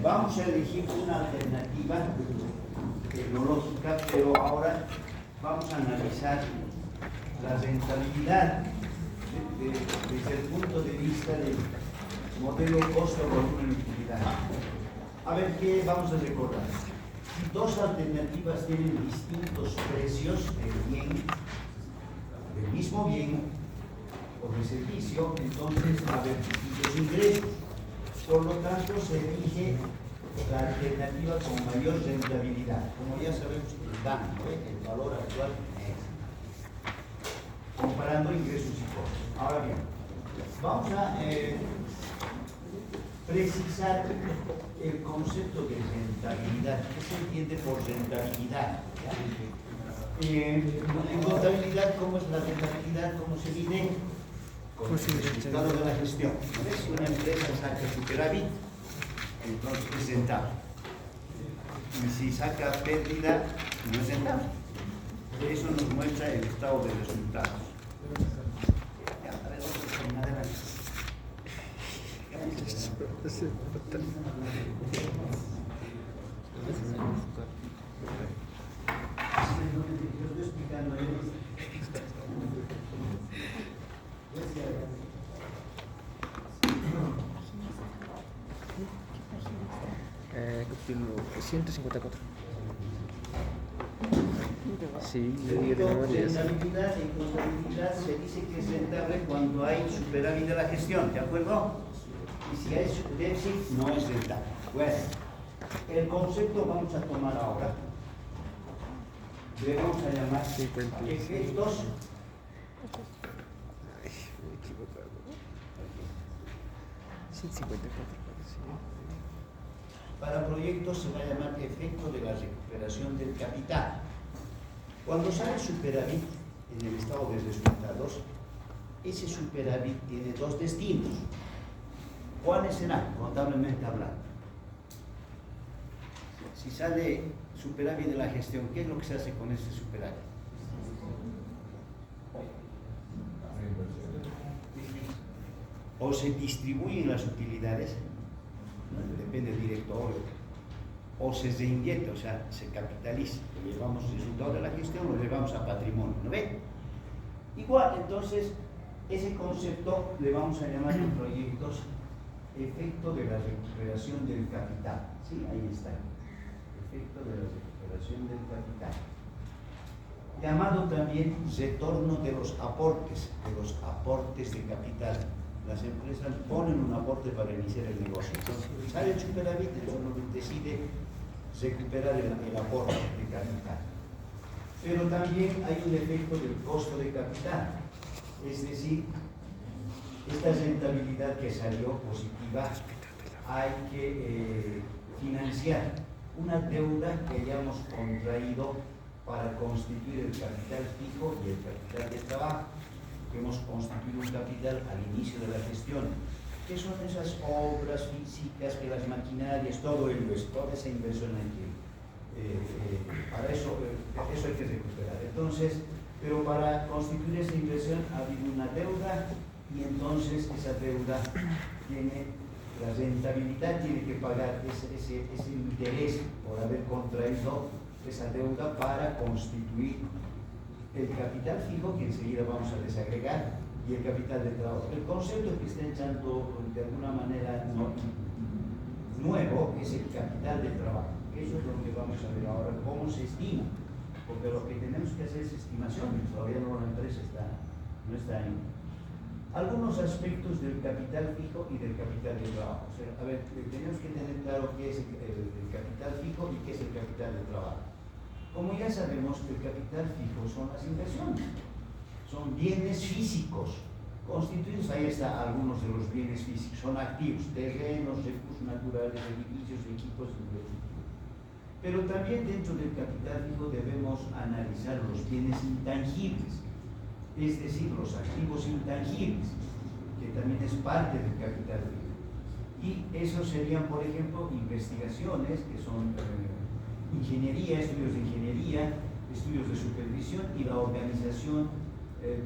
Vamos a elegir una alternativa tecnológica, pero ahora vamos a analizar la rentabilidad desde el punto de vista del modelo costo-volumen-utilidad. A ver, ¿qué vamos a recordar? Si dos alternativas tienen distintos precios del mismo bien o de servicio, entonces va a haber distintos ingresos. Por lo tanto, se elige la alternativa con mayor rentabilidad. Como ya sabemos, el DAN, el valor actual es comparando ingresos y costos. Ahora bien, vamos a precisar el concepto de rentabilidad. ¿Qué se entiende por rentabilidad? En contabilidad, ¿cómo es la rentabilidad? ¿Cómo se mide? Con el resultado de la gestión. Si una empresa saca superávit, entonces es rentable. Y si saca pérdida, no es rentable. Eso nos muestra el estado de resultados. A ver, adelante. Capítulo 154. Sí, rentabilidad en contabilidad se dice que es rentable cuando hay superávit de la gestión, ¿de acuerdo? Y si hay déficit, no es rentable. Bueno, el concepto vamos a tomar ahora. Le vamos a llamar efectos. Ay, me he equivocado. 154. Para proyectos se va a llamar efecto de la recuperación del capital. Cuando sale superávit en el estado de resultados, ese superávit tiene dos destinos. ¿Cuáles serán, contablemente hablando? Si sale superávit de la gestión, ¿qué es lo que se hace con ese superávit? O se distribuyen las utilidades, depende del directorio, o se reinvierte, o sea, se capitaliza. Lo llevamos resultado de la gestión, lo llevamos a patrimonio, ¿no ven? Igual, entonces, ese concepto le vamos a llamar en proyectos efecto de la recuperación del capital. Sí, ahí está. Efecto de la recuperación del capital. Llamado también retorno de los aportes de capital. Las empresas ponen un aporte para iniciar el negocio. Entonces, sale el superávit, entonces decide recuperar el aporte de capital. Pero también hay un efecto del costo de capital. Es decir, esta rentabilidad que salió positiva, hay que financiar una deuda que hayamos contraído para constituir el capital fijo y el capital de trabajo. Que hemos constituido un capital al inicio de la gestión. ¿Qué son esas obras físicas, que las maquinarias, todo ello es, toda esa inversión hay que, para eso hay que recuperar. Entonces, pero para constituir esa inversión ha habido una deuda y entonces esa deuda tiene, la rentabilidad tiene que pagar ese interés por haber contraído esa deuda para constituir el capital fijo, que enseguida vamos a desagregar, y el capital de trabajo. El concepto que está echando de alguna manera nuevo es el capital de trabajo. Eso es lo que vamos a ver ahora, cómo se estima, porque lo que tenemos que hacer es estimaciones, todavía no la empresa no está ahí. Algunos aspectos del capital fijo y del capital de trabajo. O sea, a ver, tenemos que tener claro qué es el capital fijo y qué es el capital de trabajo. Como ya sabemos, el capital fijo son las inversiones, son bienes físicos constituidos. Ahí están algunos de los bienes físicos, son activos, terrenos, recursos naturales, edificios, equipos, infraestructura. Pero también dentro del capital fijo debemos analizar los bienes intangibles, es decir, los activos intangibles, que también es parte del capital fijo. Y esos serían, por ejemplo, investigaciones, que son ingeniería, estudios de ingeniería, estudios de supervisión y la organización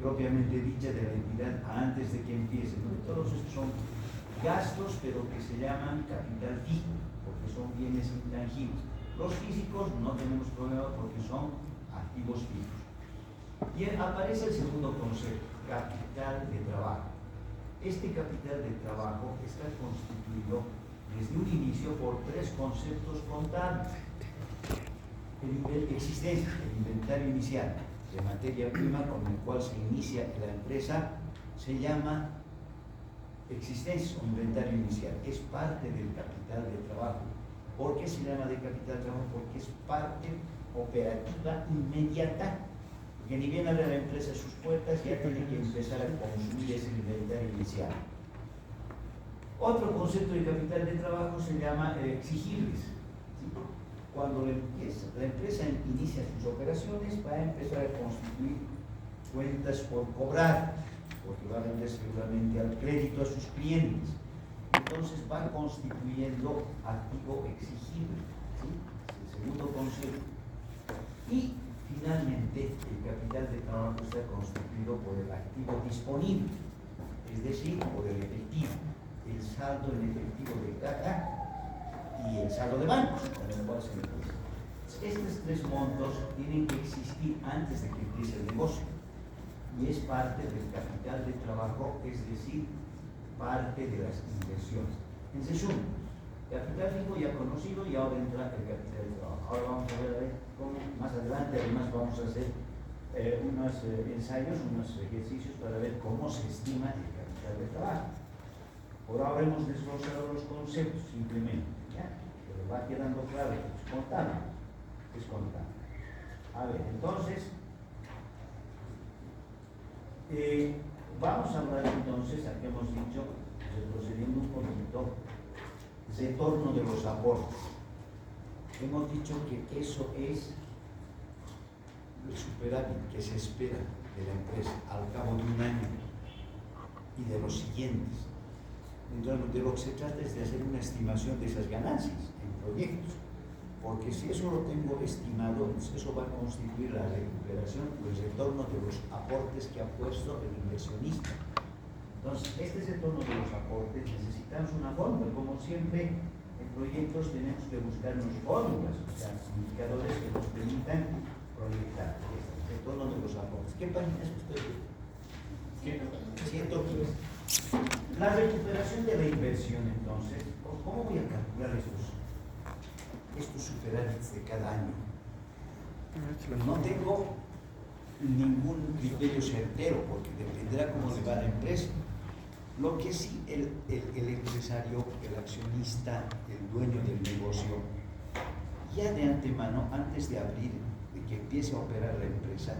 propiamente dicha de la entidad antes de que empiece. Todos estos son gastos, pero que se llaman capital fijo, porque son bienes intangibles. Los físicos no tenemos problema porque son activos fijos. Y aparece el segundo concepto, capital de trabajo. Este capital de trabajo está constituido desde un inicio por tres conceptos contables. Existencia, el inventario inicial de materia prima con el cual se inicia la empresa, se llama existencia o inventario inicial. Es parte del capital de trabajo. ¿Por qué se llama de capital de trabajo? Porque es parte operativa inmediata. Porque ni bien abre la empresa sus puertas, ya tiene que empezar a consumir ese inventario inicial. Otro concepto de capital de trabajo se llama exigibles. ¿Sí? Cuando la empresa inicia sus operaciones, va a empezar a constituir cuentas por cobrar, porque va a vender seguramente al crédito a sus clientes. Entonces va constituyendo activo exigible. ¿Sí? Es el segundo concepto. Y finalmente, el capital de trabajo está constituido por el activo disponible, es decir, por el efectivo, el saldo en efectivo de caja y el saldo de bancos, con el cual se negocia. Estos tres montos tienen que existir antes de que empiece el negocio y es parte del capital de trabajo, es decir, parte de las inversiones. En resumen, capital fijo ya conocido y ahora entra el capital de trabajo. Ahora vamos a ver cómo más adelante, además vamos a hacer unos ensayos, unos ejercicios para ver cómo se estima el capital de trabajo. Por ahora hemos desglosado los conceptos simplemente, ¿ya? Pero va quedando claro que es contable. Es contable. A ver, entonces, vamos a hablar entonces, aquí hemos dicho, retrocediendo un poquito, retorno de los aportes. Hemos dicho que eso es el superávit que se espera de la empresa al cabo de un año y de los siguientes. Entonces, de lo que se trata es de hacer una estimación de esas ganancias en proyectos, porque si eso lo tengo estimado, entonces eso va a constituir la recuperación o el retorno de los aportes que ha puesto el inversionista. Entonces, este retorno de los aportes necesitamos una fórmula. Como siempre, en proyectos tenemos que buscar unas fórmulas, o sea, indicadores que nos permitan proyectar el retorno de los aportes. ¿Qué página es usted? 115. La recuperación de la inversión, entonces, ¿cómo voy a calcular estos superávits de cada año? No tengo ningún criterio certero porque dependerá cómo le va a la empresa. Lo que sí el empresario, el accionista, el dueño del negocio, ya de antemano, antes de abrir, de que empiece a operar la empresa,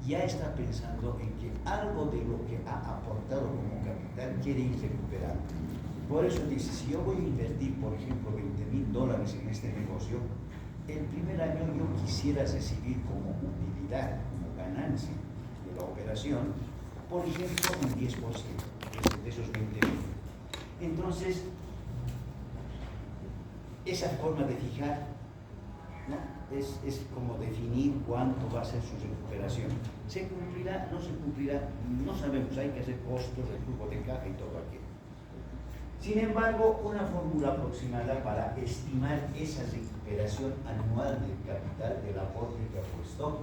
ya está pensando en que algo de lo que ha aportado como capital quiere ir recuperando. Por eso dice, si yo voy a invertir, por ejemplo, $20,000 en este negocio, el primer año yo quisiera recibir como utilidad, como ganancia de la operación, por ejemplo, un 10% de esos 20,000. Entonces, esa forma de fijar, ¿no? Es como definir cuánto va a ser su recuperación. ¿Se cumplirá? ¿No se cumplirá? No sabemos, hay que hacer costos, el flujo de caja y todo aquello. Sin embargo, una fórmula aproximada para estimar esa recuperación anual del capital, del aporte que ha puesto,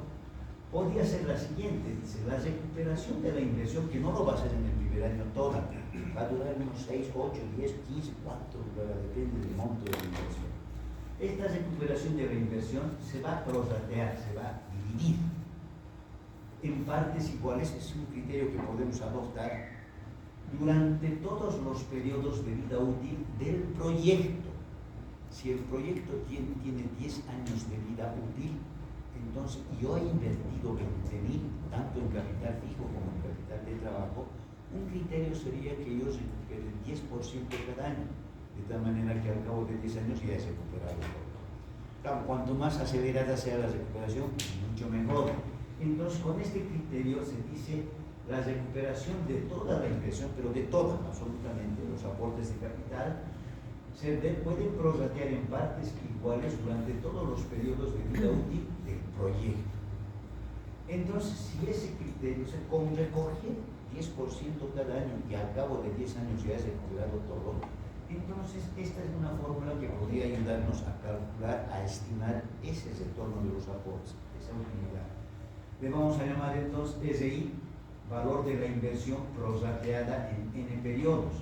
podría ser la siguiente. Dice, la recuperación de la inversión, que no lo va a hacer en el primer año toda, va a durar unos 6, 8, 10, 15, cuánto, depende del monto de la inversión. Esta recuperación de la inversión se va a prorratear, se va a dividir en partes iguales. Es un criterio que podemos adoptar durante todos los periodos de vida útil del proyecto. Si el proyecto tiene 10 años de vida útil, entonces yo he invertido 20,000, tanto en capital fijo como en capital de trabajo, un criterio sería que yo recupere el 10% cada año. De tal manera que al cabo de 10 años ya es recuperado todo. Claro, cuanto más acelerada sea la recuperación, mucho mejor. Entonces, con este criterio se dice la recuperación de toda la inversión, pero de toda, absolutamente, los aportes de capital, se pueden prorratear en partes iguales durante todos los periodos de vida útil del proyecto. Entonces, si ese criterio se recoge 10% cada año y al cabo de 10 años ya has recuperado todo, entonces esta es una fórmula que podría ayudarnos a calcular, a estimar ese retorno de los aportes, esa utilidad. Le vamos a llamar entonces SI, valor de la inversión prorrateada en N periodos.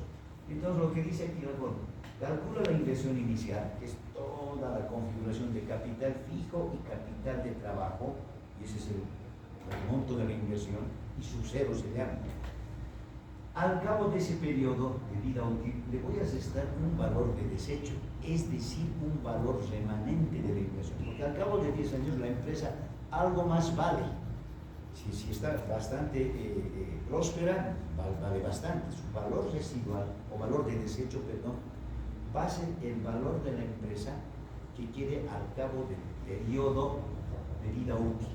Entonces lo que dice aquí la fórmula, calcula la inversión inicial, que es toda la configuración de capital fijo y capital de trabajo, y ese es el monto de la inversión, y su cero se llama. Al cabo de ese periodo de vida útil, le voy a restar un valor de desecho, es decir, un valor remanente de la inversión, porque al cabo de 10 años la empresa algo más vale. Si está bastante próspera, vale bastante. Su valor residual, o valor de desecho, perdón, va a ser el valor de la empresa que quede al cabo del periodo de vida útil.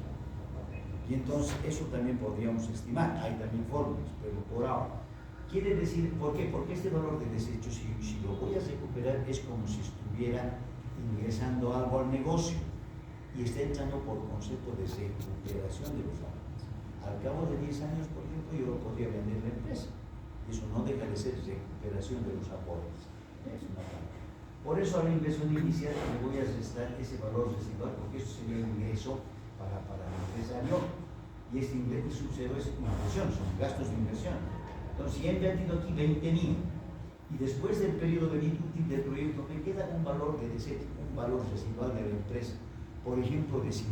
Y entonces eso también podríamos estimar, hay también fórmulas, pero por ahora. Quiere decir, ¿por qué? Porque este valor de desecho, si lo voy a recuperar, es como si estuviera ingresando algo al negocio y está entrando por concepto de recuperación de los ahorros. Al cabo de 10 años, por ejemplo, yo lo podría vender la empresa. Eso no deja de ser recuperación de los aportes. Es una parte. Por eso a la inversión inicial le voy a restar ese valor residual, porque eso sería ingreso para el empresario, y este ingreso cero es inversión, son gastos de inversión. Entonces, si he invertido aquí 20.000 y después del periodo de vida útil del proyecto me queda un valor de desecho, un valor residual de la empresa, por ejemplo de 5.000,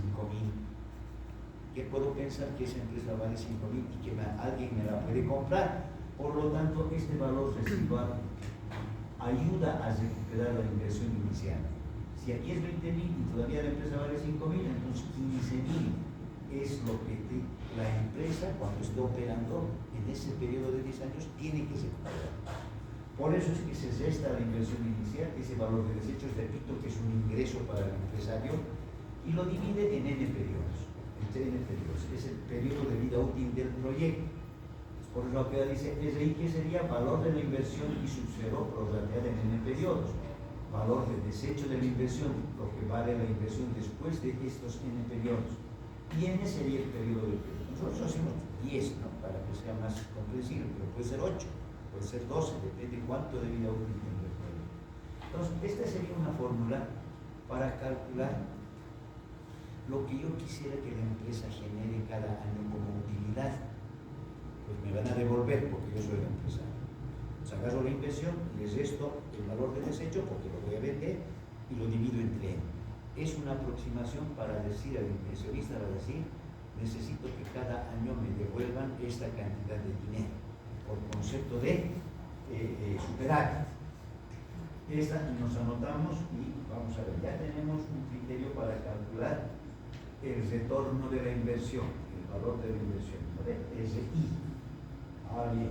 que puedo pensar que esa empresa vale 5.000 y que alguien me la puede comprar. Por lo tanto, este valor residual ayuda a recuperar la inversión inicial. Si aquí es 20.000 y todavía la empresa vale 5.000, entonces 15.000 es lo que la empresa, cuando esté operando en ese periodo de 10 años, tiene que recuperar. Por eso es que se resta la inversión inicial, ese valor de desechos, repito que es un ingreso para el empresario, y lo divide en N periodos. N periodos es el periodo de vida útil del proyecto. Por eso que dice SI, que sería valor de la inversión y su cero prorrateada en N periodos. Valor de desecho de la inversión, lo que vale la inversión después de estos N periodos. Y N sería el periodo del proyecto. Nosotros hacemos 10, ¿no? Para que sea más comprensible, pero puede ser 8, puede ser 12, depende cuánto de vida útil tenga el proyecto. Entonces, esta sería una fórmula para calcular lo que yo quisiera que la empresa genere cada año como utilidad. Pues me van a devolver porque yo soy la empresa. Pues agarro la inversión, les resto el valor de desecho porque lo voy a vender y lo divido entre N. Es una aproximación para decir al inversionista, para decir, necesito que cada año me devuelvan esta cantidad de dinero por concepto de superávit. Esta nos anotamos y vamos a ver, ya tenemos un criterio para calcular el retorno de la inversión, el valor de la inversión, ¿vale? SI. Ahora bien,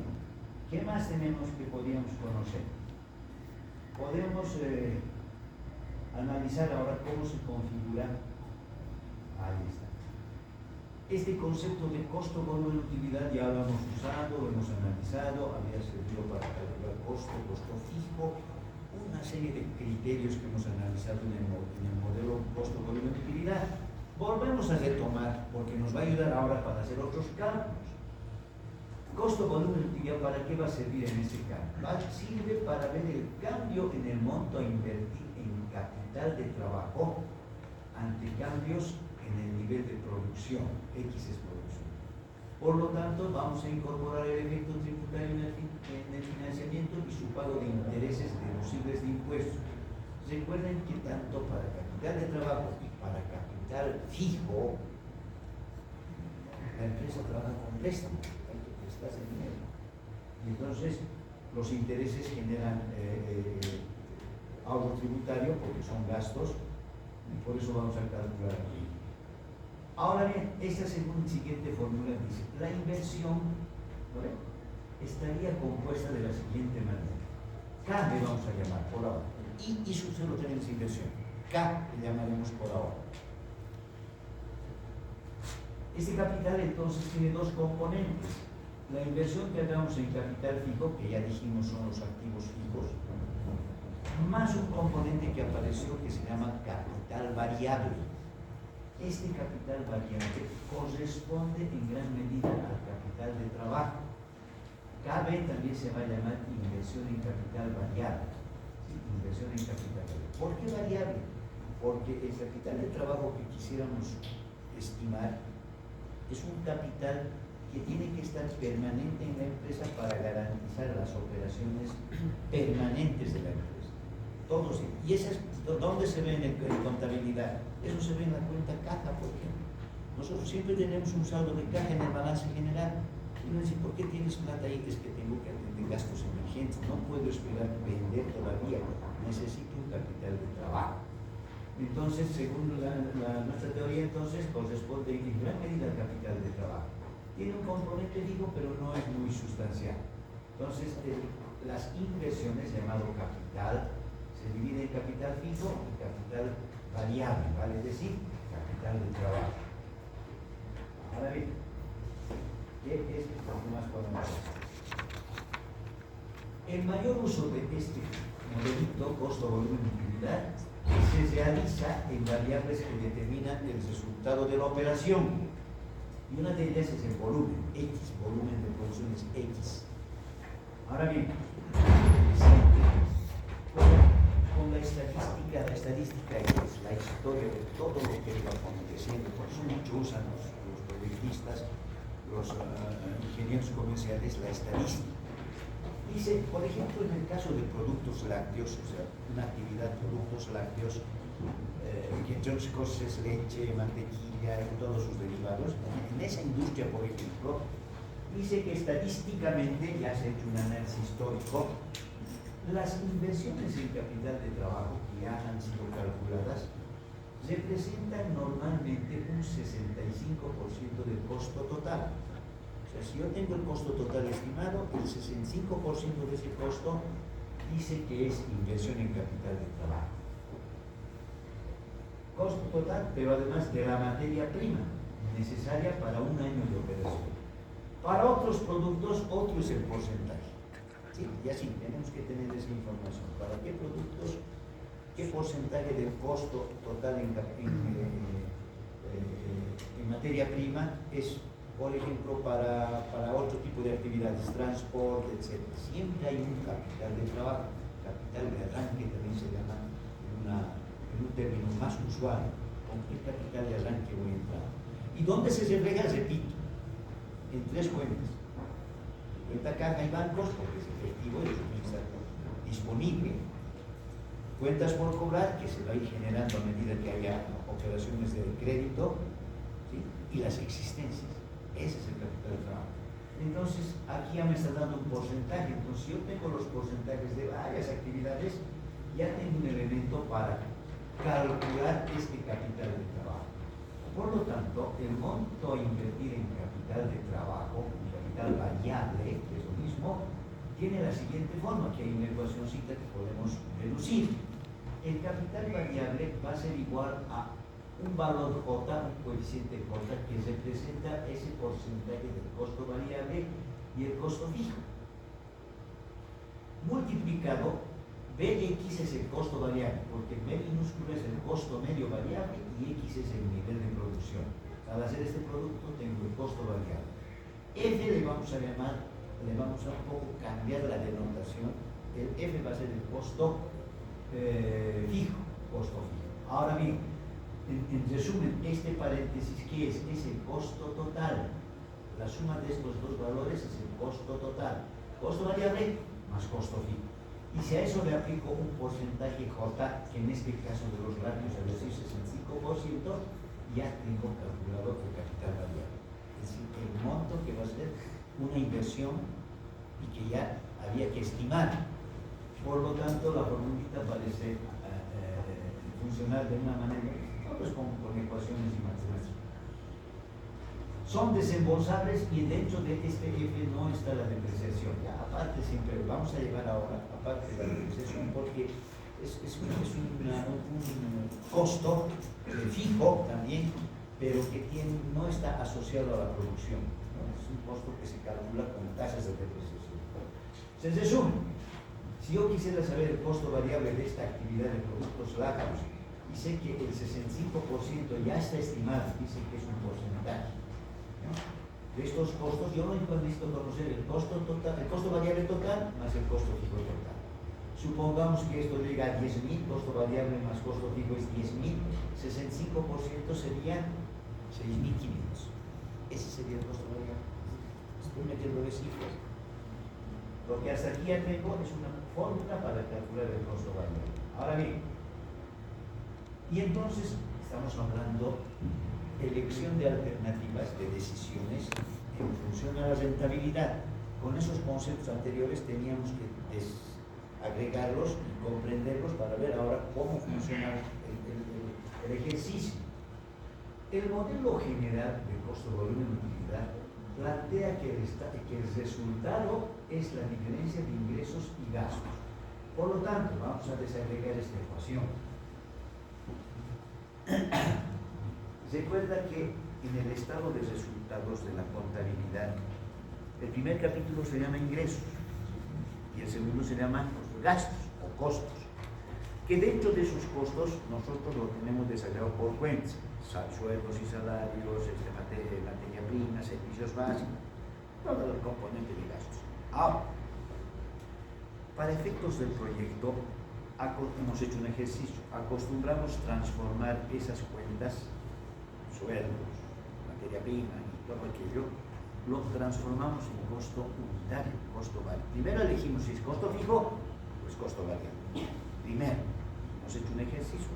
¿qué más tenemos que podríamos conocer? Podemos analizar ahora cómo se configura. Ahí está. Este concepto de costo, volumen, utilidad ya lo hemos usado, lo hemos analizado, había servido para calcular costo fijo, una serie de criterios que hemos analizado en el modelo costo, volumen, utilidad. Volvemos a retomar porque nos va a ayudar ahora para hacer otros cálculos. Costo, volumen, utilidad, ¿para qué va a servir en este cálculo? Sirve para ver el cambio en el monto a invertir en capital de trabajo ante cambios en el nivel de producción. X es producción. Por lo tanto, vamos a incorporar el efecto tributario en el financiamiento y su pago de intereses deducibles de impuestos. Recuerden que tanto para capital de trabajo y para capital fijo, la empresa trabaja con préstamo, hay que prestarse dinero. Y entonces los intereses generan ahorro tributario porque son gastos, y por eso vamos a calcular aquí. Ahora bien, esta siguiente fórmula dice, la inversión, ¿vale?, estaría compuesta de la siguiente manera. K le vamos a llamar por ahora. Y su cero tenemos inversión. K le llamaremos por ahora. Este capital entonces tiene dos componentes. La inversión que hagamos en capital fijo, que ya dijimos son los activos fijos, más un componente que apareció que se llama capital variable. Este capital variable corresponde en gran medida al capital de trabajo. KB también se va a llamar inversión en capital variable. ¿Sí? Inversión en capital variable. ¿Por qué variable? Porque el capital de trabajo que quisiéramos estimar es un capital que tiene que estar permanente en la empresa para garantizar las operaciones permanentes de la empresa. Todos. ¿Y esa es dónde se ve en contabilidad? Eso se ve en la cuenta caja, por ejemplo. Nosotros siempre tenemos un saldo de caja en el balance general. Y uno dice, ¿por qué tienes plata ahí? Es que tengo que atender gastos emergentes. No puedo esperar vender todavía. Necesito un capital de trabajo. Entonces, según nuestra teoría, entonces corresponde en gran medida al capital de trabajo. Tiene un componente fijo, pero no es muy sustancial. Entonces, las inversiones, llamado capital, se dividen en capital fijo y capital variable, vale decir, capital de trabajo. Ahora bien, ¿qué es lo que más podemos hacer? El mayor uso de este modelito, costo, volumen, utilidad, se realiza en variables que determinan el resultado de la operación. Y una de ellas es el volumen, X, volumen de producciones X. Ahora bien, con la estadística es la historia de todo lo que va aconteciendo, por eso mucho usan los periodistas, los ingenieros comerciales, la estadística. Dice, por ejemplo, en el caso de productos lácteos, o sea, una actividad productos lácteos, que entre otras cosas es leche, mantequilla y todos sus derivados, en esa industria, por ejemplo, dice que estadísticamente, ya se ha hecho un análisis histórico, las inversiones en capital de trabajo que ya han sido calculadas representan normalmente un 65% del costo total. O sea, si yo tengo el costo total estimado, el 65% de ese costo dice que es inversión en capital de trabajo. Costo total, pero además de la materia prima necesaria para un año de operación. Para otros productos, otro es el porcentaje. ¿Sí? Y así tenemos que tener esa información. ¿Para qué productos, qué porcentaje del costo total en materia prima es, por ejemplo, para otro tipo de actividades, transporte, etc. Siempre hay un capital de trabajo, capital de arranque también se llama en un término más usual. ¿Con qué capital de arranque voy a entrar? ¿Y dónde se refleja? Repito, en tres cuentas. Cuenta caja y bancos, porque es efectivo y eso tiene que estar disponible. Cuentas por cobrar, que se va a ir generando a medida que haya operaciones de crédito, ¿sí? Y las existencias. Ese es el capital de trabajo. Entonces, aquí ya me está dando un porcentaje. Entonces, si yo tengo los porcentajes de varias actividades, ya tengo un elemento para calcular este capital de trabajo. Por lo tanto, el monto a invertir en capital de trabajo, en capital variable, que es lo mismo, tiene la siguiente forma, que hay una ecuacióncita que podemos deducir. El capital variable va a ser igual a un valor J, un coeficiente J, que representa ese porcentaje del costo variable y el costo fijo. Multiplicado, Bx es el costo variable, porque B minúsculo es el costo medio variable y X es el nivel de producción. Al hacer este producto tengo el costo variable. F le vamos a llamar, le vamos a un poco cambiar la denotación. El F va a ser el costo fijo, costo fijo. Ahora bien, en resumen, este paréntesis, ¿qué es? Es el costo total. La suma de estos dos valores es el costo total. Costo variable más costo fijo. Y si a eso le aplico un porcentaje J, que en este caso de los lácteos, es decir, 65%, ya tengo calculado el capital variable. Es decir, el monto que va a ser una inversión y que ya había que estimar. Por lo tanto, la formulita parece funcionar de una manera, no pues con ecuaciones y matemáticas. Son desembolsables y dentro de este F no está la depreciación. Ya, aparte siempre vamos a llevar ahora, aparte de la depreciación, porque es un costo fijo también, pero que no está asociado a la producción, ¿no? Es un costo que se calcula con tasas de depreciación. Se resume, si yo quisiera saber el costo variable de esta actividad de productos lácteos y sé que el 65% ya está estimado, dice que es un porcentaje, ¿no? de estos costos, yo lo único que necesito conocer el costo total, el costo variable total más el costo fijo total. Supongamos que esto llega a 10.000, costo variable más costo fijo es 10.000, 65% serían 6.500. Ese sería el costo variable. Estoy metiendo de cifras. Lo que hasta aquí ya tengo es una fórmula para calcular el costo variable. Ahora bien, y entonces estamos hablando de elección de alternativas de decisiones en función a la rentabilidad. Con esos conceptos anteriores teníamos que agregarlos y comprenderlos para ver ahora cómo funciona el ejercicio. El modelo general de costo, volumen, utilidad plantea que el resultado es la diferencia de ingresos y gastos. Por lo tanto, vamos a desagregar esta ecuación. Recuerda que en el estado de resultados de la contabilidad, el primer capítulo se llama ingresos y el segundo se llama gastos o costos, que dentro de esos costos nosotros lo tenemos desagregado por cuentas, sueldos y salarios, materia prima, servicios básicos, todo el componente de gastos. Ahora, para efectos del proyecto, hemos hecho un ejercicio, acostumbramos transformar esas cuentas, sueldos, materia prima y todo aquello, lo transformamos en costo unitario, costo variable. Primero elegimos si es costo fijo, pues costo variable. Primero, hemos hecho un ejercicio.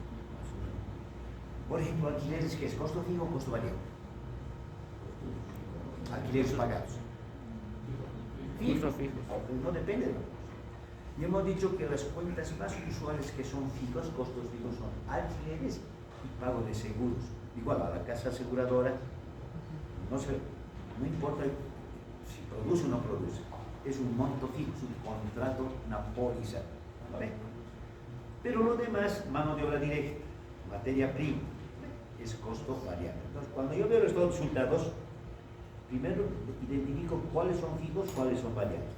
Por ejemplo, alquileres, que es costo fijo o costo variable. Alquileres pagados. Fijos, no depende de los costos. Y hemos dicho que las cuentas más usuales que son fijos, costos fijos, son alquileres y pago de seguros. Igual a la casa aseguradora, no importa si produce o no produce, es un monto fijo, es un contrato, una póliza. ¿Vale? Pero lo demás, mano de obra directa, materia prima, es costo variable. Entonces, cuando yo veo estos resultados, primero identifico cuáles son fijos, cuáles son variables.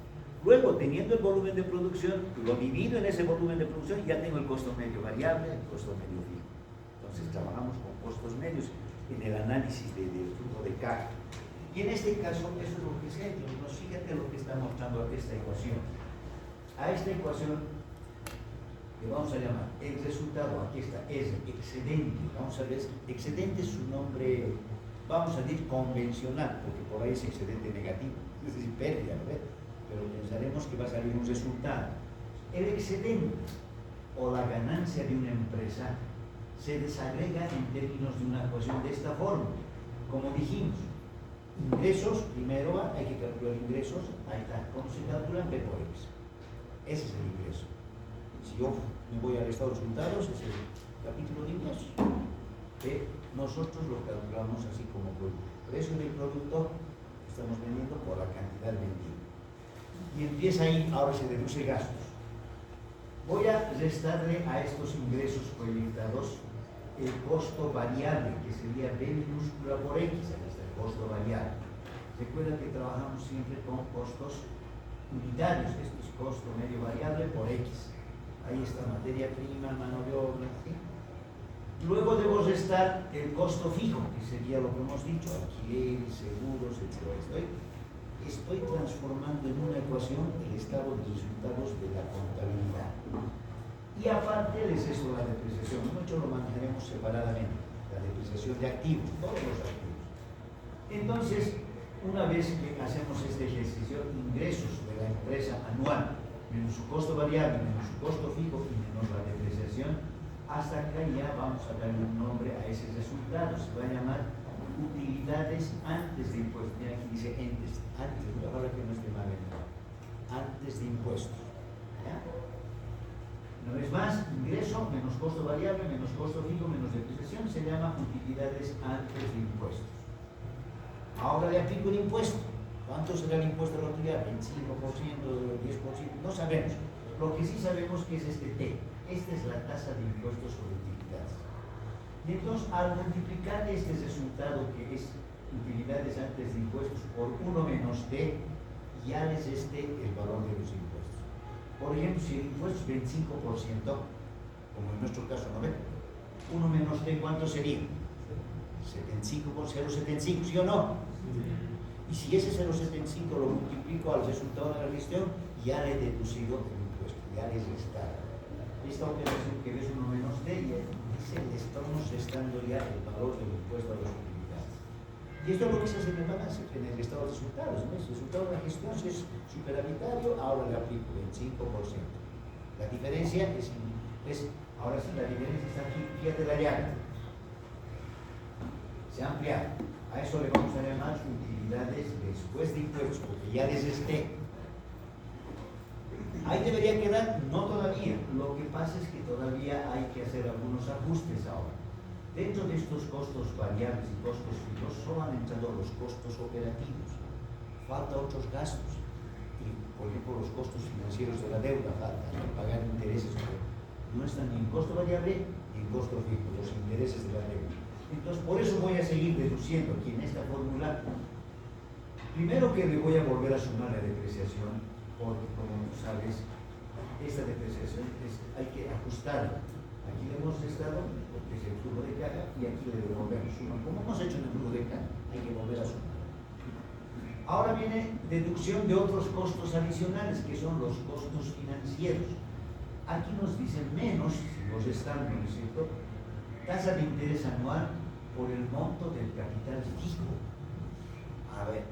Luego, teniendo el volumen de producción, lo divido en ese volumen de producción y ya tengo el costo medio variable, el costo medio fijo. Entonces, trabajamos con costos medios en el análisis del flujo de caja. Y en este caso, eso es lo que se ha hecho. Fíjate lo que está mostrando esta ecuación. A esta ecuación le vamos a llamar el resultado, aquí está, es excedente. Vamos a ver, excedente es su nombre, vamos a decir convencional, porque por ahí es excedente negativo, es decir, pérdida, ¿no? Pero pensaremos que va a salir un resultado. El excedente o la ganancia de una empresa se desagrega en términos de una ecuación de esta forma. Como dijimos, ingresos, primero hay que calcular ingresos, ahí está, ¿cómo se calculan? B por X. Ese es el ingreso. Si yo me voy al estado de resultados, es el capítulo de ingresos, que nosotros lo calculamos así como producto. Precio del producto que estamos vendiendo por la cantidad vendida. Y empieza ahí, ahora se deduce gastos. Voy a restarle a estos ingresos proyectados el costo variable, que sería B minúscula por X, aquí está el costo variable. Recuerda que trabajamos siempre con costos unitarios, esto es costo medio variable por X. Ahí está materia prima, mano de obra, ¿sí? Luego debo restar el costo fijo, que sería lo que hemos dicho, alquileres, seguros, etc. Estoy transformando en una ecuación el estado de resultados de la contabilidad. Y aparte les es la depreciación. Mucho lo manejaremos separadamente, la depreciación de activos, todos los activos. Entonces, una vez que hacemos este ejercicio, ingresos de la empresa anual, menos su costo variable, menos su costo fijo y menos la depreciación, hasta acá ya vamos a darle un nombre a ese resultado. Se va a llamar utilidades antes de impuestos. Mira, aquí dice antes, ahora que no esté mal, antes de impuestos. ¿Ya? No es más, ingreso menos costo variable, menos costo fijo, menos depreciación, se llama utilidades antes de impuestos. Ahora le aplico el impuesto. ¿Cuánto será el impuesto a la utilidad? ¿25%, 10%? No sabemos. Lo que sí sabemos que es este T. Esta es la tasa de impuestos sobre utilidades. Y entonces, al multiplicar este resultado, que es utilidades antes de impuestos, por 1 menos T, ya les el valor de los impuestos. Por ejemplo, si el impuesto es 25%, como en nuestro caso, ¿no ven? 1 menos T, ¿cuánto sería? 75 por 0,75, ¿sí o no? Y si ese 0,75 lo multiplico al resultado de la gestión, ya le he deducido el impuesto, ya les está. Esta operación que ves 1 menos D, estamos restando ya el valor del impuesto a los utilidades. Y esto es lo que se hace en el balance, en el estado de resultados. ¿No? El resultado de la gestión si es superavitario, ahora le aplico 25%. La diferencia es ahora sí, la diferencia está aquí, fíjate la llave. Se ha ampliado. A eso le vamos a llamar utilidades después de impuestos, porque ya les esté. Ahí debería quedar, no todavía. Lo que pasa es que todavía hay que hacer algunos ajustes ahora. Dentro de estos costos variables y costos fijos solo han entrado los costos operativos. Falta otros gastos. Y, por ejemplo, los costos financieros de la deuda faltan, pagar intereses. No están ni en costo variable ni en costo fijo, los intereses de la deuda. Entonces, por eso voy a seguir deduciendo aquí en esta fórmula. Primero que le voy a volver a sumar la depreciación, porque como sabes, esta depreciación hay que ajustarla. Aquí le hemos restado, porque es el flujo de caja, y aquí le devolvemos suma. Como hemos hecho en el flujo de caja, hay que volver a sumar. Ahora viene deducción de otros costos adicionales, que son los costos financieros. Aquí nos dicen menos, si los están, ¿no es cierto? Tasa de interés anual por el monto del capital fijo. A ver,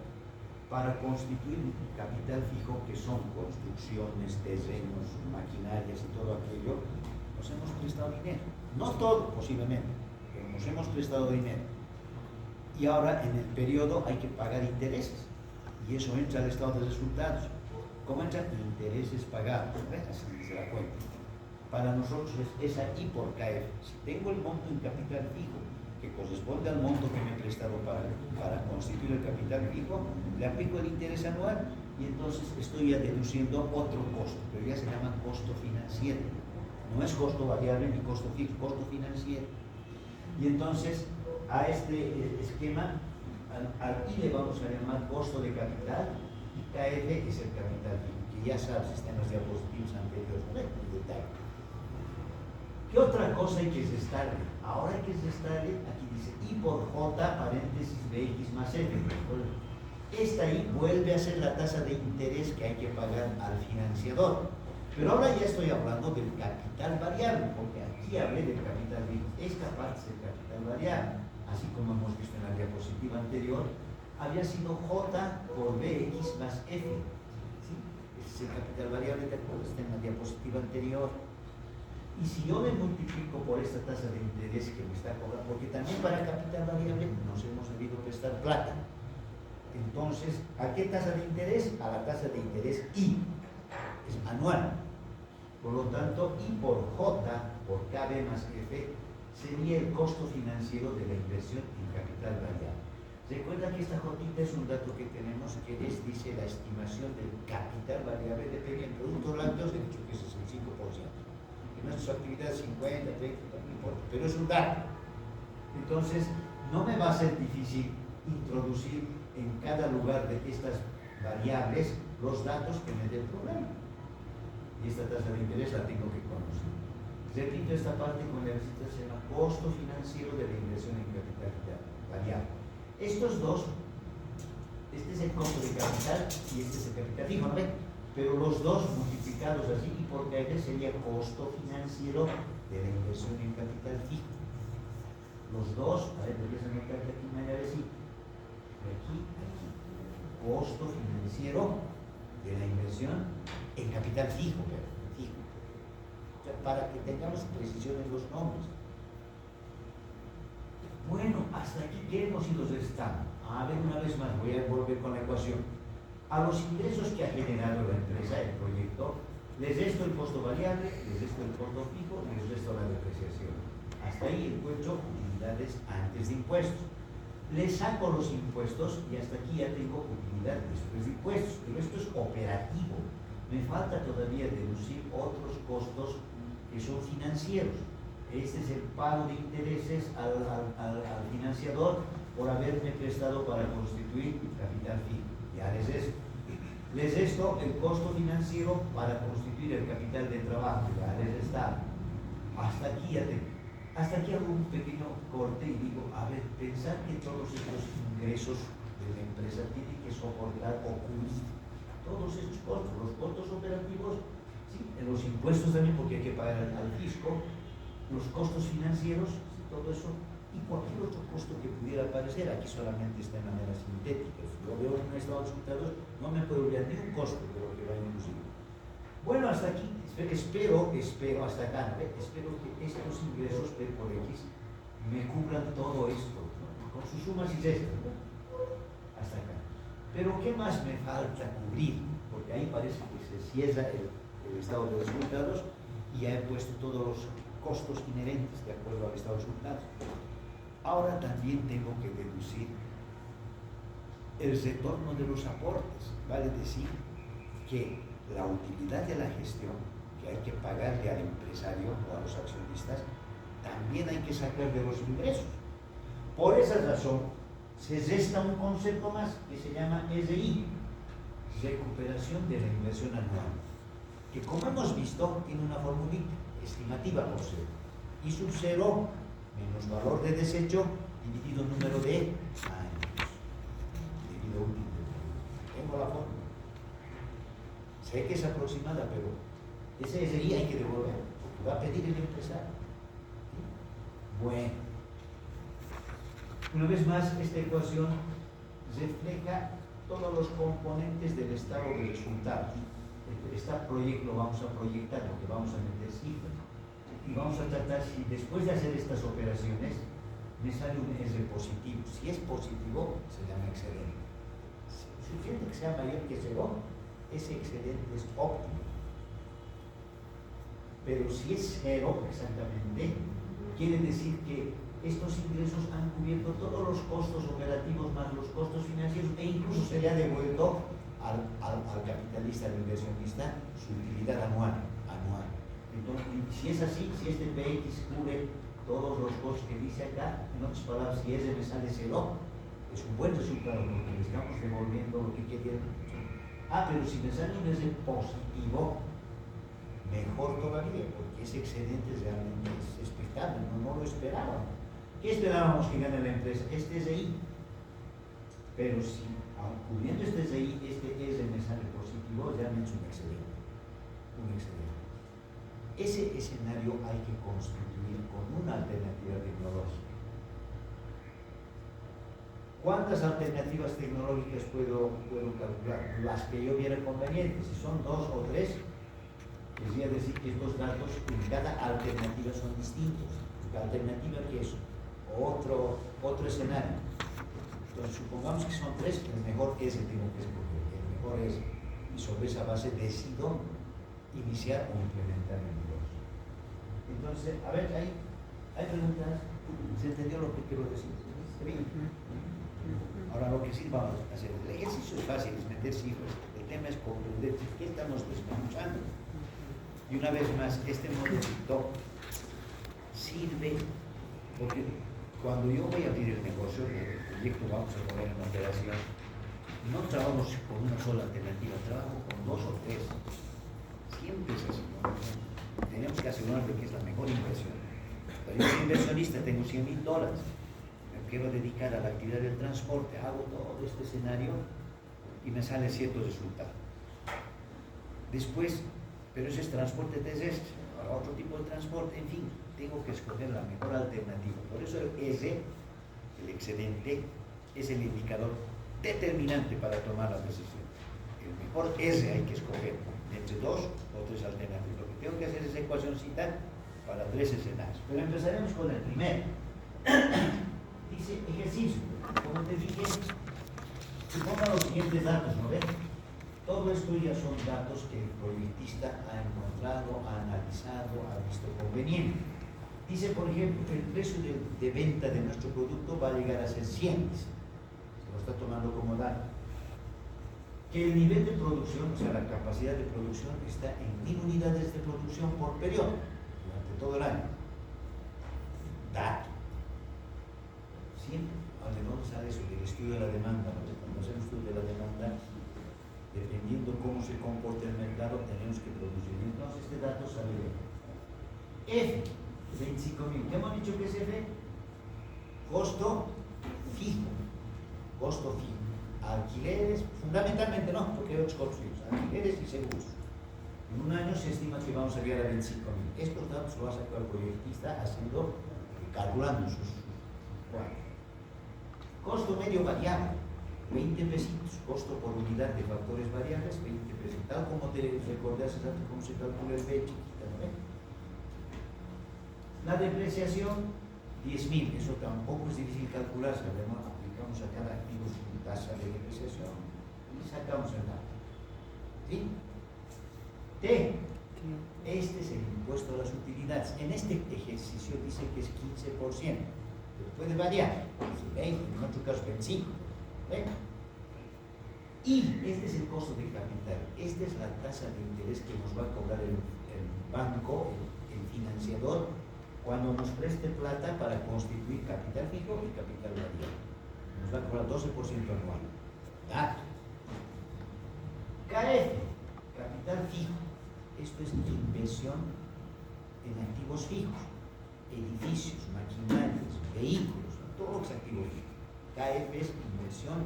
para constituir un capital fijo, que son construcciones, terrenos, maquinarias y todo aquello, nos hemos prestado dinero. No todo, posiblemente, pero nos hemos prestado dinero. Y ahora, en el periodo, hay que pagar intereses. Y eso entra al estado de resultados. ¿Cómo entran? Intereses pagados. Así se da cuenta. Para nosotros es esa I por KF. Si tengo el monto en capital fijo, que corresponde al monto que me he prestado para constituir el capital fijo, le aplico el interés anual y entonces estoy ya deduciendo otro costo, pero ya se llama costo financiero. No es costo variable ni costo fijo, costo financiero. Y entonces a este esquema, al I le vamos a llamar costo de capital y KF es el capital fijo, que ya sabes, está en los diapositivos anteriores, no es un detalle. ¿Qué otra cosa hay que restarle? Ahora hay que restarle, aquí dice I por J, paréntesis BX más F. Esta I vuelve a ser la tasa de interés que hay que pagar al financiador. Pero ahora ya estoy hablando del capital variable, porque aquí hablé del capital fijo. Esta parte es el capital variable, así como hemos visto en la diapositiva anterior, había sido J por BX más F. ¿Sí? Ese es el capital variable, que está en la diapositiva anterior. Y si yo le multiplico por esta tasa de interés que me está cobrando, porque también para capital variable nos hemos debido prestar plata. Entonces, ¿a qué tasa de interés? A la tasa de interés I. Es anual. Por lo tanto, I por J por KB más F sería el costo financiero de la inversión en capital variable. Recuerda que esta J es un dato que tenemos que dice la estimación del capital variable de en productos lácteos, de hecho que ese es el 5%. En nuestras actividades 50, 30, no importa, pero es un dato. Entonces, no me va a ser difícil introducir en cada lugar de estas variables los datos que me dé el problema. Y esta tasa de interés la tengo que conocer. Repito esta parte con la visita, se llama costo financiero de la inversión en capital variable. Estos dos, este es el costo de capital y este es el capital fijo, ¿no ven? Pero los dos multiplicados así y por KF sería costo financiero de la inversión en capital fijo. Los dos, a ver, voy a anotar que aquí me haya así. Aquí. Costo financiero de la inversión en capital fijo, pero fijo. O sea, para que tengamos precisión en los nombres. Bueno, hasta aquí que hemos ido restando. A ver, una vez más, voy a volver con la ecuación. A los ingresos que ha generado la empresa, el proyecto, les resto el costo variable, les resto el costo fijo y les resto la depreciación. Hasta ahí encuentro utilidades antes de impuestos. Les saco los impuestos y hasta aquí ya tengo utilidad después de impuestos, pero esto es operativo. Me falta todavía deducir otros costos que son financieros. Este es el pago de intereses al financiador por haberme prestado para constituir capital fijo. Ya les resto el costo financiero para constituir el capital de trabajo, ya les está. Hasta aquí hago un pequeño corte y digo, a ver, pensar que todos estos ingresos de la empresa tiene que soportar o cubrir todos esos costos, los costos operativos, ¿sí? En los impuestos también, porque hay que pagar al fisco, los costos financieros, todo eso, y cualquier otro costo que pudiera aparecer. Aquí solamente está de manera sintética. Si yo veo un estado de resultados, no me puedo olvidar ni un costo de lo que va inclusive. Bueno, hasta aquí, espero hasta acá, ¿no? Espero que estos ingresos P por X me cubran todo esto, ¿no? Con sus sumas y restas, ¿no? Hasta acá. Pero ¿qué más me falta cubrir? Porque ahí parece que se cierra el estado de resultados y ya he puesto todos los costos inherentes de acuerdo al estado de resultados. Ahora también tengo que deducir el retorno de los aportes, vale decir que la utilidad de la gestión que hay que pagarle al empresario o a los accionistas también hay que sacar de los ingresos. Por esa razón se resta un concepto más que se llama RI, recuperación de la inversión anual, que como hemos visto tiene una formulita estimativa por cero, I sub 0 menos valor de desecho dividido número de años, dividido útil. Tengo la fórmula. Sé que es aproximada, pero ese RI hay que devolver, porque va a pedir el empresario. ¿Sí? Bueno, una vez más, esta ecuación refleja todos los componentes del estado de resultados. Este proyecto lo vamos a proyectar, lo que vamos a meter cifras. Y vamos a tratar si después de hacer estas operaciones me sale un S positivo. Si es positivo, se llama excedente. Suficiente que sea mayor que cero, ese excedente es óptimo. Pero si es cero, exactamente, quiere decir que estos ingresos han cubierto todos los costos operativos más los costos financieros e incluso se le ha devuelto al capitalista, al inversionista, su utilidad anual. Entonces, si es así, si este PX cubre todos los costos que dice acá, en otras palabras, si ese me sale cero, es un buen resultado porque le estamos devolviendo lo que quería. Pero si me sale un S positivo, mejor todavía, porque ese excedente realmente es expectable, no lo esperábamos. ¿Qué esperábamos que gane la empresa? Este SI. Pero si, cubriendo este SI, este S me sale positivo, realmente es un excedente. Un excedente. Ese escenario hay que constituir con una alternativa tecnológica. ¿Cuántas alternativas tecnológicas puedo calcular? Las que yo viera convenientes. Si son 2 o 3, querría decir que estos datos en cada alternativa son distintos. La alternativa que es otro escenario. Entonces, supongamos que son 3, el mejor es el tengo que escoger. El mejor es, y sobre esa base decido iniciar o implementar el negocio. Entonces, a ver, hay preguntas. ¿Se entendió lo que quiero decir? ¿Está bien? Ahora lo que sí vamos a hacer, el ejercicio es fácil, es meter cifras. El tema es comprender qué estamos desmenuzando. Y una vez más, este modelito sirve porque cuando yo voy a abrir el negocio, el proyecto vamos a poner en operación, no trabajo con una sola alternativa, trabajo con 2 o 3. Siempre es así, ¿no? Tenemos que asegurar de que es la mejor inversión. Pero yo soy inversionista, tengo $100,000, me quiero dedicar a la actividad del transporte, hago todo este escenario y me sale cierto resultado. Después, pero ese es transporte terrestre, para otro tipo de transporte, en fin, tengo que escoger la mejor alternativa. Por eso el S, el excedente, es el indicador determinante para tomar la decisión. El mejor S hay que escoger entre 2 o 3 alternativas. Lo que tengo que hacer es ecuacioncita para 3 escenarios. Pero empezaremos con el primero. Dice ejercicio. Como te dije, suponga los siguientes datos, ¿no ven? Todo esto ya son datos que el proyectista ha encontrado, ha analizado, ha visto conveniente. Dice, por ejemplo, que el precio de venta de nuestro producto va a llegar a ser 100. Se lo está tomando como dato. Que el nivel de producción, o sea, la capacidad de producción está en 1000 unidades de producción por periodo, durante todo el año. Dato. Siempre, ¿de dónde sale eso? Del estudio de la demanda. Cuando hacemos estudio de la demanda, dependiendo cómo se comporta el mercado, tenemos que producir. Entonces, este dato sale de F, 25.000. ¿Qué hemos dicho que es F? Costo fijo. Costo fijo. alquileres, fundamentalmente no, porque hay otros construidos, alquileres y seguros. En un año se estima que vamos a llegar a 25.000. Estos datos lo va a sacar el proyectista calculando sus cuadros. Costo medio variable, 20 pesitos. Costo por unidad de factores variables, 20 pesitos. Tal como te recordás exacto cómo se calcula el B chiquita, ¿no? La depreciación, 10.000. Eso tampoco es difícil calcular. Sabemos, aplicamos a cada activo su tasa de depreciación y sacamos el dato. ¿Sí? T. Este es el impuesto a las utilidades. En este ejercicio dice que es 15%. Puede variar, 20, en otro caso 25. ¿Ven? Y este es el costo de capital. Esta es la tasa de interés que nos va a cobrar el banco, el financiador, cuando nos preste plata para constituir capital fijo y capital variable. Nos va a cobrar 12% anual. Dato. KF, capital fijo. Esto es inversión en activos fijos, edificios, maquinarias, vehículos, todo lo que es activo fijo. KF es inversión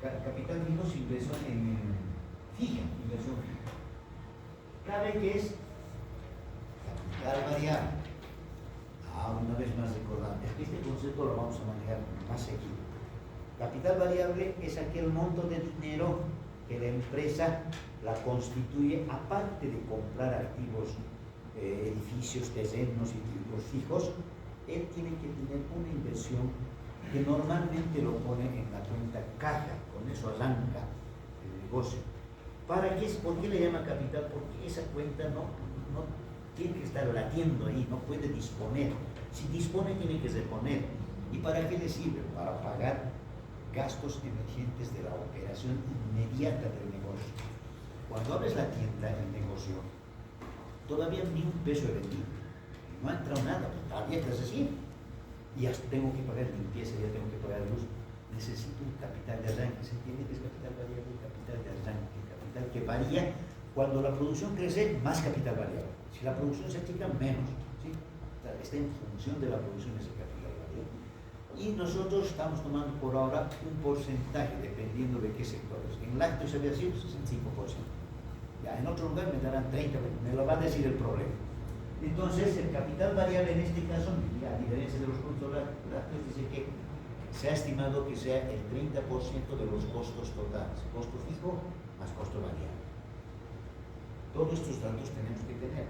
capital fijo es inversión inversión fija. KB que es capital variable. Una vez más recordando, este concepto lo vamos a manejar más seguido. Capital variable es aquel monto de dinero que la empresa la constituye, aparte de comprar activos, edificios, terrenos y activos fijos, él tiene que tener una inversión que normalmente lo pone en la cuenta caja, con eso arranca el negocio. ¿Para qué? ¿Por qué le llama capital? Porque esa cuenta no tiene que estar latiendo ahí, no puede disponer. Si dispone tiene que reponer. ¿Y para qué le sirve? Para pagar gastos emergentes de la operación inmediata del negocio. Cuando abres la tienda, el negocio, todavía ni un peso he vendido, no ha entrado nada, todavía estás así, y ya tengo que pagar limpieza, ya tengo que pagar luz, necesito un capital de arranque. ¿Se entiende que es capital variable? Capital de arranque, capital que varía. Cuando la producción crece, más capital variable. Si la producción se achica, menos, ¿sí? O sea, está en función de la producción ese capital variable. Y nosotros estamos tomando por ahora un porcentaje, dependiendo de qué sectores. En lácteos había sido 65%. Ya en otro lugar me darán 30%, me lo va a decir el problema. Entonces, el capital variable en este caso, a diferencia de los productos lácteos, dice que se ha estimado que sea el 30% de los costos totales. Costo fijo más costo variable. Todos estos datos tenemos que tener,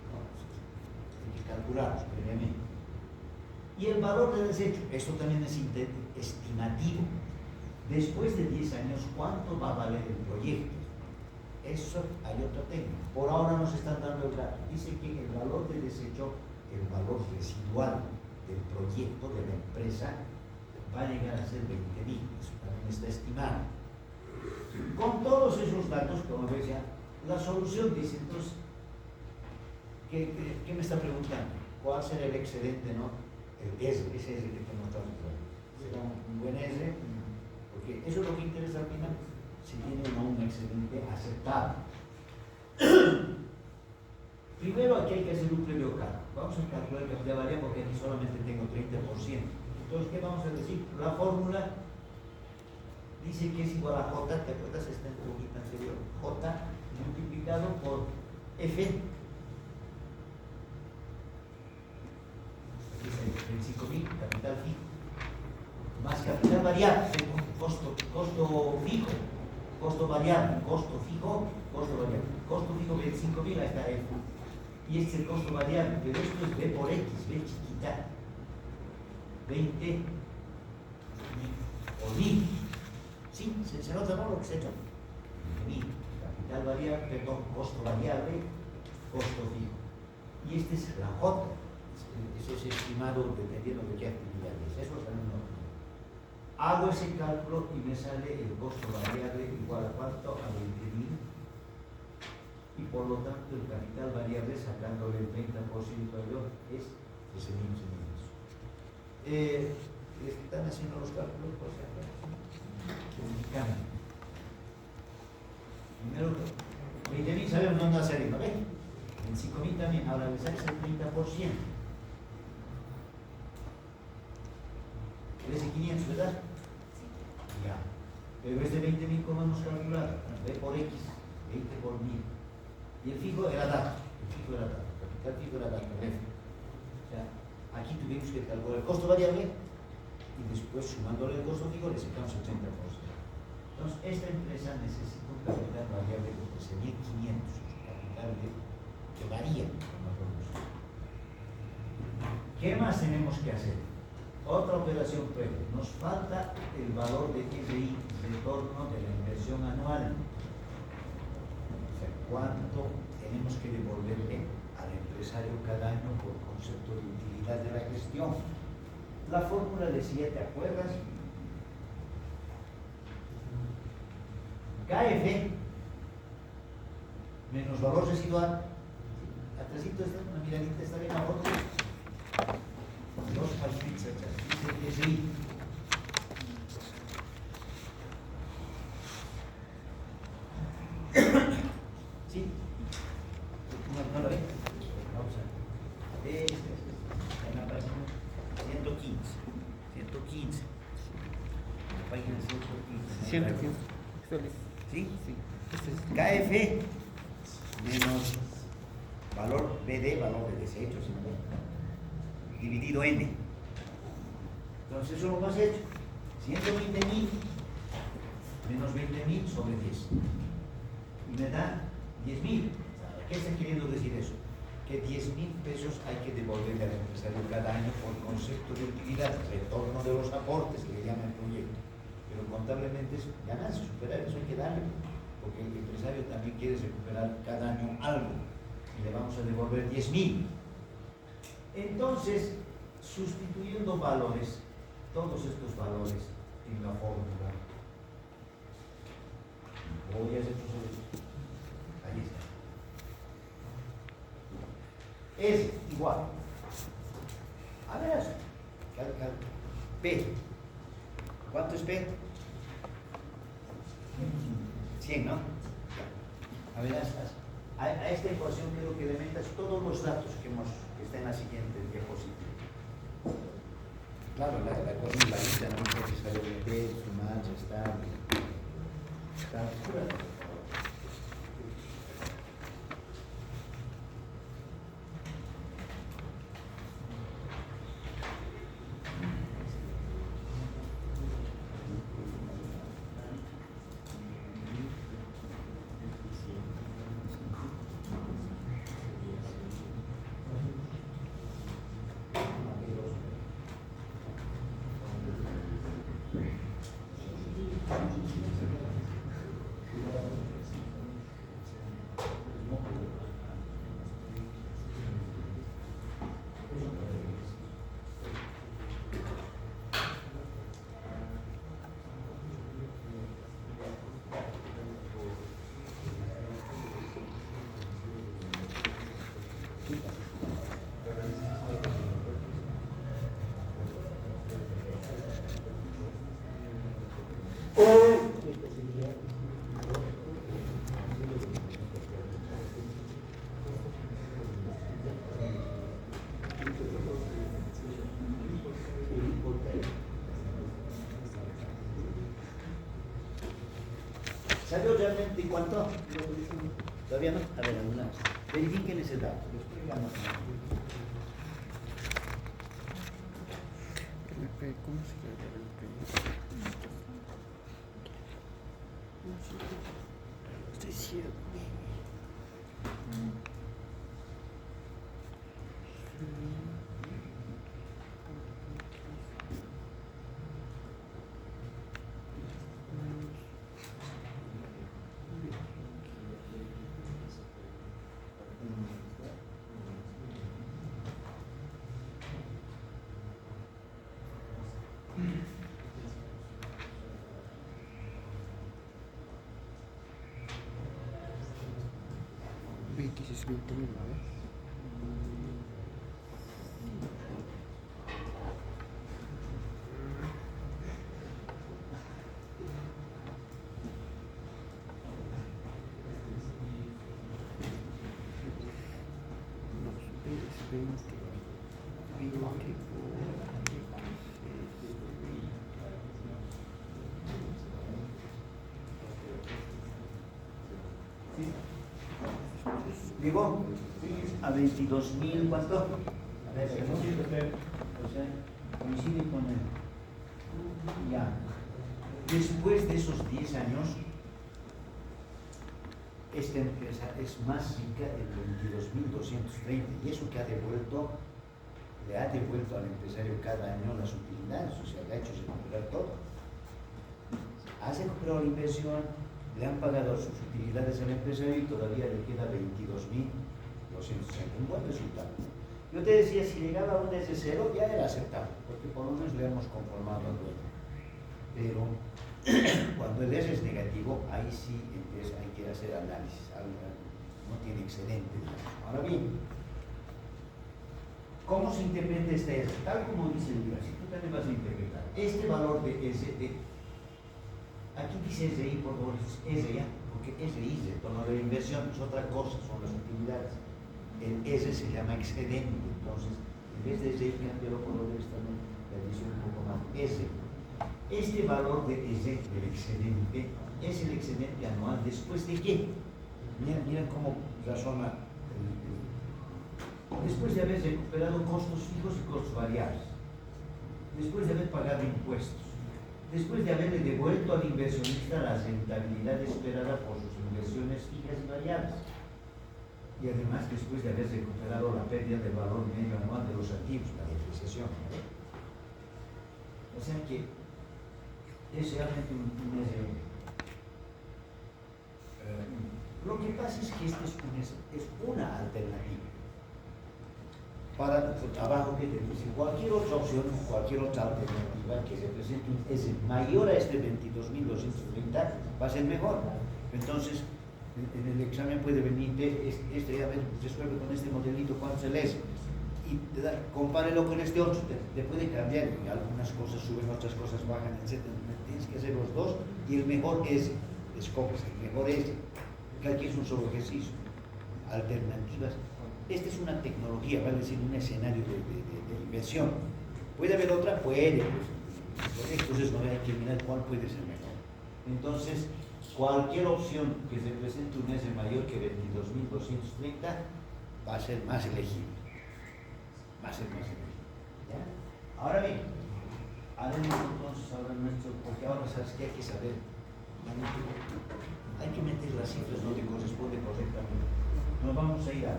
¿no? Hay que calcularlos previamente. Y el valor del desecho, esto también es estimativo. Después de 10 años, ¿cuánto va a valer el proyecto? Eso hay otra técnica. Por ahora nos están dando el dato. Dice que el valor del desecho, el valor residual del proyecto de la empresa, va a llegar a ser 20.000. Eso también está estimado. Con todos esos datos, como decía, la solución dice, entonces, ¿qué me está preguntando? ¿Cuál será el excedente, no? Ese es el que tenemos que hacer. ¿Será un buen S? Porque eso es lo que interesa al final, si tiene o no un excedente aceptable. Primero aquí hay que hacer un previo cálculo. Vamos a calcular el capital variable porque aquí solamente tengo 30%. Entonces, ¿qué vamos a decir? La fórmula dice que es igual a J, ¿te acuerdas? Está en tu hojita anterior. J multiplicado por F. Aquí está 25.000, capital fijo. Más capital variable, costo fijo, costo variable, costo fijo, costo variable. Costo fijo 25.000, ahí está F. Y este es el costo variable, pero esto es B por X, B chiquita. 20 o 1000. Sí, se nota, ¿no? Lo que se ha hecho. 1000. Capital variable, perdón, costo variable, costo fijo. Y este es la J. Eso es estimado dependiendo de qué actividad es. Eso también no. Hago ese cálculo y me sale el costo variable igual a cuánto, a 20.000. Y por lo tanto el capital variable sacándole el 30% de ello es 13.000. ¿Están haciendo los cálculos? Por si acaso. Primero, 20.000 sabemos dónde va a salir, ¿no ven? 25.000 también, ahora le sacas el 30%. 13.500, ¿verdad? Ya. Pero este 20.000, ¿cómo hemos calculado? B por X, 20 por 1000. Y el fijo era dato. Capital fijo era dato, F. O sea, aquí tuvimos que calcular el costo variable y después, sumándole el costo fijo, le sacamos 80%. Entonces, esta empresa necesita un capital variable de 13.500, capital que varía con la producción. ¿Qué más tenemos que hacer? Otra operación previa. Nos falta el valor de FI, retorno de la inversión anual. O sea, ¿cuánto tenemos que devolverle al empresario cada año por concepto de utilidad de la gestión? La fórmula decía, ¿te acuerdas? KF menos valor residual. Atrásito está una miradita, está bien abajo. Dos páginas atrás. Dice SI. ¿Sí? ¿No lo ven? Vamos a ver. En la página 115. 115. La página 115. 115. ¿Sí? Sí. KF menos valor BD, valor de desechos, dividido N. Entonces eso lo hemos hecho. 120.000 menos 20.000 sobre 10. Y me da 10.000. ¿Qué está queriendo decir eso? Que 10.000 pesos hay que devolverle al empresario cada año por concepto de utilidad, retorno de los aportes que le llama el proyecto. Pero contablemente es ganancia, superar eso hay que darle, porque el empresario también quiere recuperar cada año algo y le vamos a devolver 10.000. Entonces, sustituyendo valores, todos estos valores en la fórmula, voy a hacer ahí está. Es igual. A ver, P. ¿Cuánto es P? 100, ¿no? A ver, a esta ecuación quiero que le metas todos los datos que está en la siguiente diapositiva. Claro, la ecuación es la lista, no es necesario meter, sumar, restar. Está. ¿Sabe realmente cuánto? ¿Todavía no? A ver, verifiquen ese dato. ¿Cómo se llama el Estoy ciego. Es 20.000, ¿no? Es 20 por X es 20. Llegó a 22.000, ¿cuánto? A ver, ¿no? O sea, coincide con el... Ya. Después de esos 10 años, esta empresa es más rica en 22.230 y eso que ha devuelto, le ha devuelto al empresario cada año las utilidades, o sea, le ha hecho recuperar todo. Ha recuperado la inversión, le han pagado sus utilidades al empresario y todavía le queda 22.260, un buen resultado. Yo te decía, si llegaba a un S0 ya era aceptable, porque por lo menos le hemos conformado al dueño. Pero cuando el S es negativo, ahí sí hay que hacer análisis, no tiene excedente. Ahora bien, ¿cómo se interpreta este S? Tal como dice el libro, si tú también vas a interpretar, este valor de S, aquí dice SI por favor, SI, porque SI es el tono de la inversión, es otra cosa, son las utilidades. El S se llama excedente, entonces en vez de SI, cámbialo por lo de esta, la edición un poco más. S. Este valor de S, del excedente, es el excedente anual después de qué. Miren cómo razona después de haber recuperado costos fijos y costos variables, después de haber pagado impuestos, después de haberle devuelto al inversionista la rentabilidad esperada por sus inversiones fijas y variables, y además después de haber recuperado la pérdida de valor medio anual de los activos, la depreciación. O sea que es realmente un lo que pasa es que este es una alternativa para el trabajo que tenemos. Cualquier otra opción, cualquier otra alternativa que represente un S mayor a este 22.230 va a ser mejor. Entonces, en el examen puede venir a ver, resuelve con este modelito cuánto es el S y compárelo con este otro, te puede cambiar, y algunas cosas suben, otras cosas bajan, etc. Tienes que hacer los dos y el mejor S, escoges el mejor S, que aquí es un solo ejercicio. Alternativas. Esta es una tecnología, vale decir, un escenario de inversión. ¿Puede haber otra? Puede. Entonces no hay que mirar cuál puede ser mejor. Entonces, cualquier opción que represente un S mayor que 22.230 va a ser más elegible. Va a ser más elegible. ¿Ya? Ahora bien, haremos entonces ahora nuestro, porque ahora sabes que hay que saber, hay que meter las cifras donde corresponde correctamente. Nos vamos a ir a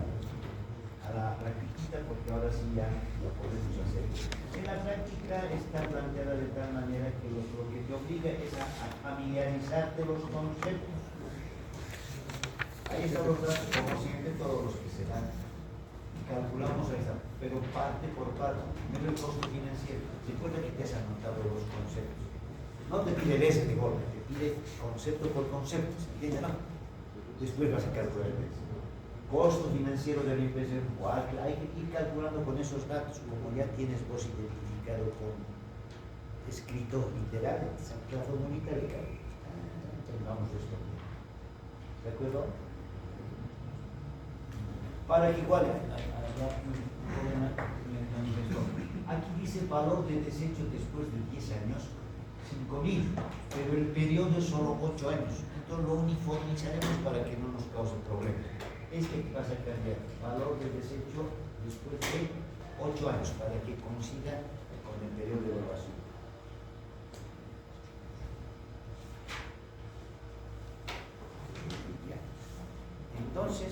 la práctica porque ahora sí ya lo podemos hacer. En la práctica está planteada de tal manera que lo que te obliga es a familiarizarte los conceptos. Ahí están los datos, como siempre, todos los que se dan. Calculamos ahí está, pero parte por parte. Primero el costo financiero. Recuerda que te has anotado los conceptos. No te pide el S de golpe, te pide concepto por concepto, ¿se entiende, no? Después vas a calcular el S. Costo financiero de la empresa, hay que ir calculando con esos datos, como ya tienes vos identificado con escrito literal, la formulita de cálculo. Tengamos esto. ¿De acuerdo? Para que igual aquí dice valor de desecho después de 10 años, 5.000, pero el periodo es solo 8 años. Entonces lo uniformizaremos para que no nos cause problemas. Este que vas a cambiar, valor de desecho después de 8 años, para que coincida con el periodo de evaluación. Entonces,